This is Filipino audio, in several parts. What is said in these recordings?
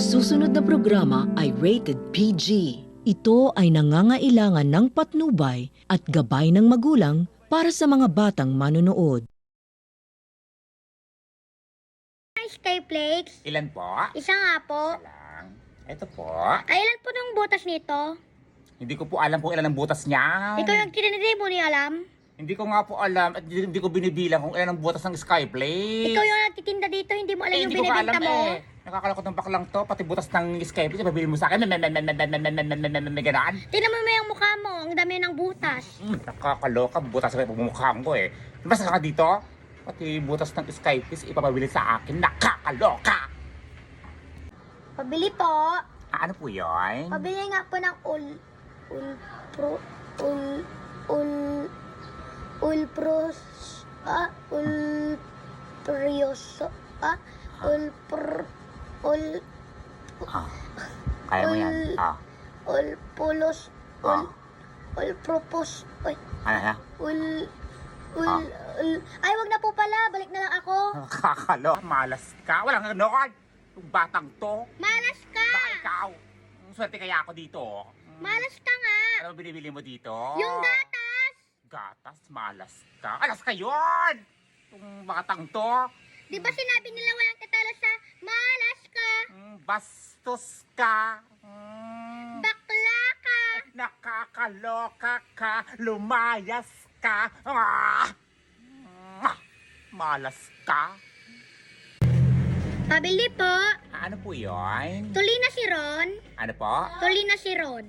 susunod na programa ay rated PG. Ito ay nangangailangan ng patnubay at gabay ng magulang para sa mga batang manonood. Skyflakes? Ilan po? Isa nga po. Isa lang. Ito po. Ay, ilan po ng butas nito? Hindi ko po alam kung ilan ang butas niya. Ikaw yung kinanili mo ni alam? Hindi ko nga po alam at hindi ko binibilang kung ilan ang butas ng Skyplay. Ikaw yung nagtitinda dito, hindi mo alam yung Hindi ko nga binibenta alam mo? Nakakalakot ng baklang to, pati butas ng Skyplay, pabili mo sa akin, may ganaan. Tingnan mo yung mukha mo, ang dami ng butas. Nakakaloka, butas sa pagmumukhaan ko eh. Basta ka dito, pati butas ng Skyplay, ipapabili sa akin, nakakaloka! Pabili po. Ano po yun? Pabili nga po ng Kaya mo yan. ulpulos, ulpropos, Ano na? ay, wag na po pala, balik na lang ako. Nakakaloka, malas ka. Walang ganoon. Yung batang to. Malas ka! Baka ikaw. Swerte kaya ako dito. Malas ka nga! Ano binibili mo dito? Yung gatas! Gatas, malas ka. Alas ka yun! Yung batang to. Di ba sinabi nila walang katalo sa malas ka? Bastos ka. Bakla ka! Nakakaloka ka. Lumayas ka. Malas ka. Pabili po. Ano po yun? Tuli na si Ron. Ano po? Tuli na si Ron.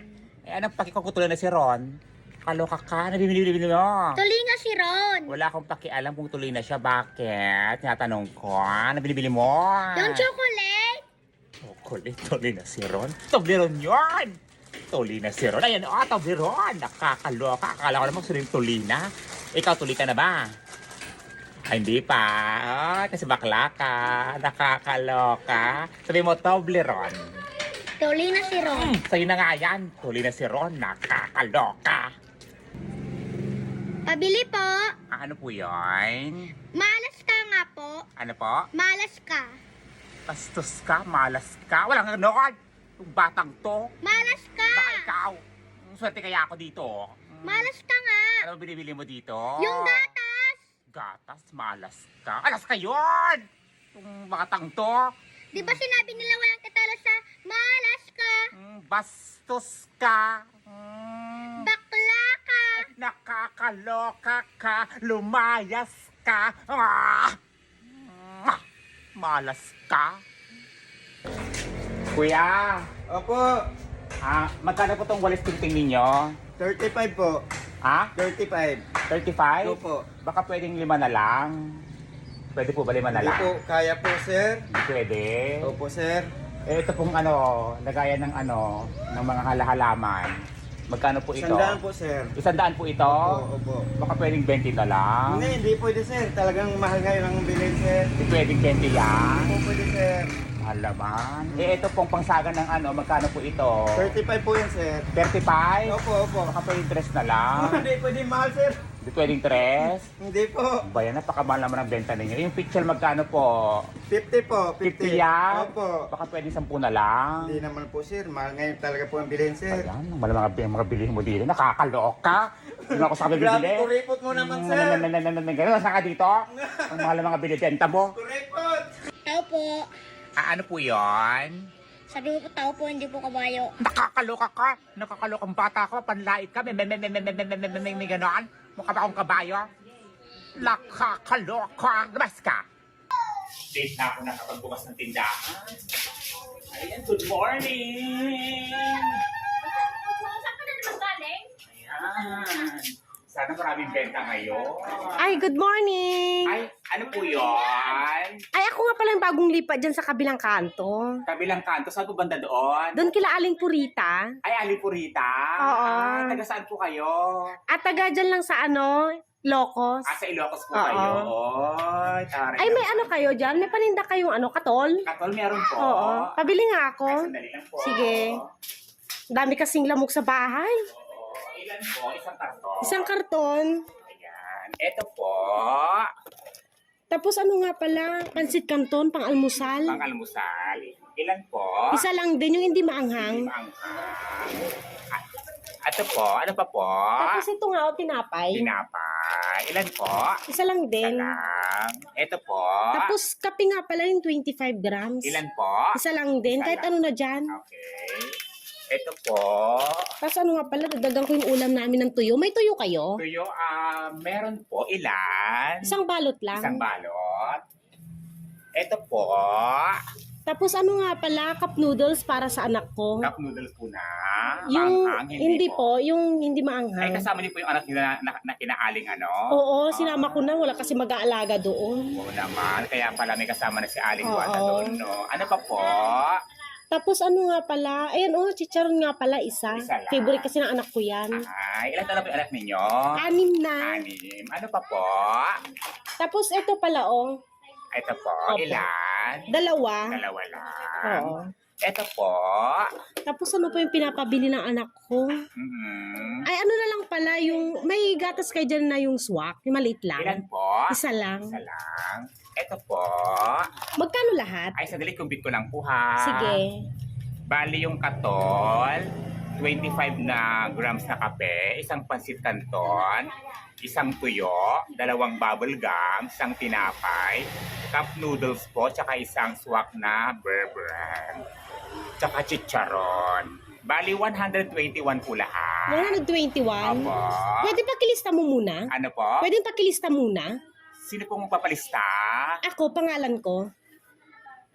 Anong pakikukutulan na si Ron? Kaloka ka. Ano binibili mo? Tuli na si Ron. Wala akong pakialam kung tuloy na siya. Bakit? Tinatanong ko. Ano binibili mo? Yung chocolate. Chocolate. Tuloy na si Ron? Toblerone yun! Tuloy na si Ron. Ayan, Toblerone. Nakakaloka. Akala ko naman suling tuloy na. Ikaw, tuloy ka na ba? Ay, hindi pa. Kasi bakla ka. Nakakaloka. Sabi mo, Toblerone. Tuli na si Ron. Sa'yo na nga yan. Tuloy na si Ron. Nakakaloka. Pabili po. Ano po yun? Malas ka nga po. Ano po? Malas ka. Bastos ka, malas ka. Walang ganoon. Yung batang to. Malas ka. Baka ikaw. Swerte kaya ako dito. Malas ka nga. Ano binibili mo dito? Yung gatas. Gatas, malas ka. Alas ka yun! Yung batang to. Di ba sinabi nila walang katalo sa malas ka? Bastos ka. Bakla ka. Nakakaloka ka. Lumayas ka. Malas ka. Kuya, Opo, magkano po tong walis tingting ninyo? 35 po. Ha? 35. 35? Opo. Baka pwedeng 5 na lang. Pwede po ba 5 na Hindi lang? po, kaya po sir. Hindi pwede. Opo sir. Ito pong lagayan ng ng mga halaman. Magkano po ito? Sandaan po sir. 100 po ito? Opo. Baka pwedeng 20 na lang. Hindi pwede sir. Talagang mahal ngayon ang bilhin sir. Hindi pwedeng 20 yan. Opo pwede sir. Mahal naman. Ito pong pangsagan ng magkano po ito? 35 po yan sir. 35? Opo, opo. Baka pwedeng 3 na lang. Hindi pwede mahal sir. Hindi pwedeng 3? Hindi po. Bayan, napakamahal naman ang benta ninyo. Yung picture magkano po? 50 po. 50 yan? Opo. Baka pwedeng 10 na lang. Hindi naman po sir. Mahal ngayon talaga po ang bilhin sir. Ayan, mga bilihin mo dito. Nakakaloka. Hindi ako sa kabibili. Grabe, kuripot mo naman sir. Ganun, saan ka dito? Ang mahal ng mga binibenta mo. Kuripot! Tao po. Ano po yon? Sabi mo po tao po, hindi po kabayo. Nakakaloka ka. Nakakalokang bata ko. Panlait ka. May gano'n. Mukha ba akong kabayo? Nakakaloka. Labas ka. Late na ako nakapagbukas ng tindahan. Ayan, good morning. Saan ka na naman galing? Ayan. Sana maraming benta ngayon. Ay, good morning! Ay, ano po yun? Ay, ako nga pala yung bagong lipat dyan sa kabilang kanto. Kabilang kanto, saan po banda doon? Doon kila Aling Purita. Ay, Alipurita? Oo. Taga saan po kayo? At taga dyan lang sa Locos. Sa Ilocos po Oo. kayo. Oy, taray. Ay, may ano kayo dyan? May paninda kayong katol? Katol, meron po. Oo. Pabili nga ako. Ay, sandali lang po. Sige. Dami kasing lamok sa bahay. Oo. Ilan po? Isang karton. Isang karton. Ayan. Ito po. Tapos ano nga pala? Pansit Canton, pang almusal. Pang almusal. Ilan po? Isa lang din yung hindi maanghang. Ito po, ano pa po? Tapos ito nga, o, tinapay. Tinapay. Ilan po? Isa lang Isa din. lang. Ito po. Tapos kape nga pala yung 25 grams. Ilan po? Isa lang din, Isa kahit lang. ano na dyan. Okay. Ito po. Tapos ano nga pala, dadagan ko yung ulam namin ng tuyo. May tuyo kayo? Tuyo, meron po. Ilan? Isang balot lang. Isang balot. Ito po. Tapos ano nga pala, cup noodles para sa anak ko. Cup noodles po na. Yung Maanghang, hindi po, yung hindi Ay, maanghang. kasama niyo po yung anak niyo na kinaaling ano? Oo, sinama ko na, wala kasi mag-aalaga doon. Oo naman. Kaya pala may kasama na si Aling Oo. Juana doon, no? Ano pa po? Tapos ano nga pala, ayan oh, chicharon nga pala isa. Isa lang. Favorite kasi ng anak ko yan. Ay, ilan taon na po yung anak ninyo? 6 na. 6. Ano pa po? Tapos ito pala oh, Ito po. Opo. Ilan? 2. Dalawa lang. Oo. Ito po. Tapos ano pa yung pinapabili ng anak ko? Mhm. Ay ano na lang pala, yung may gatas kayo dyan na yung swak, yung maliit lang. Ilan po? Isa lang. Isa lang. Ito po. Magkano lahat? Ay, sandali, kumbit ko lang po ha. Sige. Bali yung katol, 25 na grams na kape, isang pansit canton, isang tuyo, 2 bubble gum, isang tinapay, cup noodles po, tsaka isang swak na bear brand, tsaka chicharon. Bali 121 po lahat. 121? Opo. Pwede pakilista mo muna? Ano po? Pwede pakilista muna? Sino pong magpapalista? Ako, pangalan ko.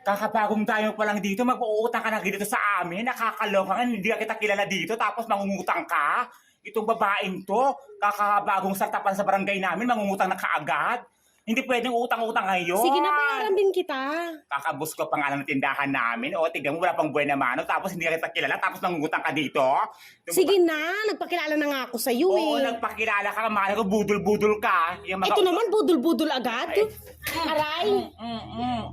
Kakabagong tayo pa lang dito, mag-uutang ka na dito sa amin, nakakaloka nga, hindi ka kita kilala dito, tapos mangungutang ka. Itong babaeng to, kakabagong sartapan sa barangay namin, mangungutang na kaagad. Hindi pwedeng utang-utang ngayon. Sige na, bayaran din kita. Kakabus ko pangalan ng tindahan namin. O, tignan mo, wala pang buena mano. Tapos hindi ka kita kilala. Tapos mangungutang ka dito. Sige na, nagpakilala na nga ako sa iyo Oo, eh. nagpakilala ka. Mahal ko, budol-budol ka. Yung mga Ito naman, budol-budol agad. Aray.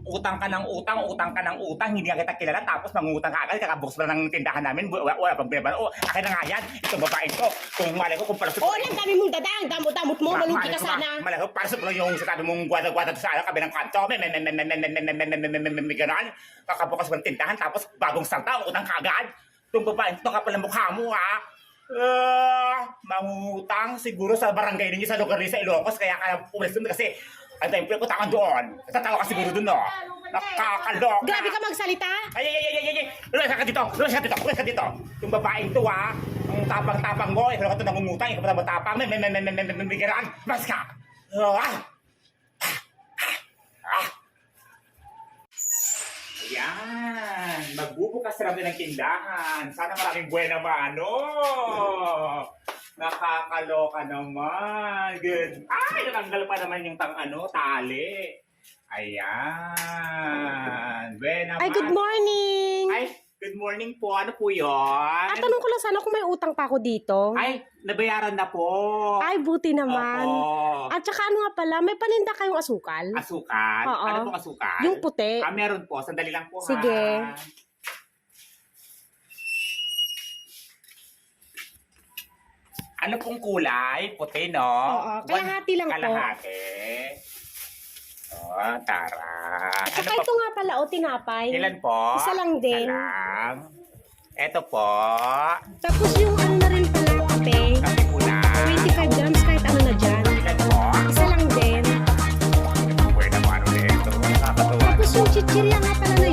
Utang ka ng utang. Hindi ka kita kilala. Tapos mangungutang ka agad. Kakabus ko ng tindahan namin. Wala pang buena mano. O, akin na nga yan. Itong babaeng to. Kung malay ko, kung palasot Oo, ang dami mong dadang. Damot-damot mo, malugi ka sana. Malay ko, palasot mo lang yung sinabi mong gwada-gwada sa kabi ng kanto. May ganon. Kakabukas mo ng tindahan. Tapos bagong salta, utang ka agad. Itong babaeng to, kapal ng mukha mo, ha? Mangutang siguro sa barangay ninyo sa lugar niyo sa Ilocos. Kaya kaya umalis doon kasi ang temple ko tangan doon. Natatawa ka siguro doon, no? Nakakaloka. Grabe ka magsalita. Ay! Lulas ka dito. Yung babaeng to, ha? Ang tapang-tapang mo. Ikaw ka ito nangungutang. Ikaw pa matapang. May garaan. Mas ka. Ayan. Magbubukas na rin ng tindahan. Sana maraming buena mano. Nakakaloka naman. Good. Ay, natanggal pa naman yung tali. Ayan. Buena Ay, good morning. Ay, good morning po. Ano po yun? At tanong ko lang sana kung may utang pa ako dito. Ay, nabayaran na po. Ay, buti naman. Opo. At saka ano nga pala, may paninda kayong asukal? Asukal? Oo. Ano pong asukal? Yung puti. Meron po. Sandali lang po, Sige. ha? Ano pong kulay? Puti, no? Oo, kalahati lang po. Kalahati. Oh, tara. At saka ito nga pala, o tinapay. Ilan po? Isa lang din. Isa lang. Ito po. Tapos yung ano na rin pala, kape. Kape po na. 25 grams kahit ano na dyan. Ilan po? Isa lang din. Pwede mo ano nito. Nakakatuwa. Tapos yung chichirya nga pala na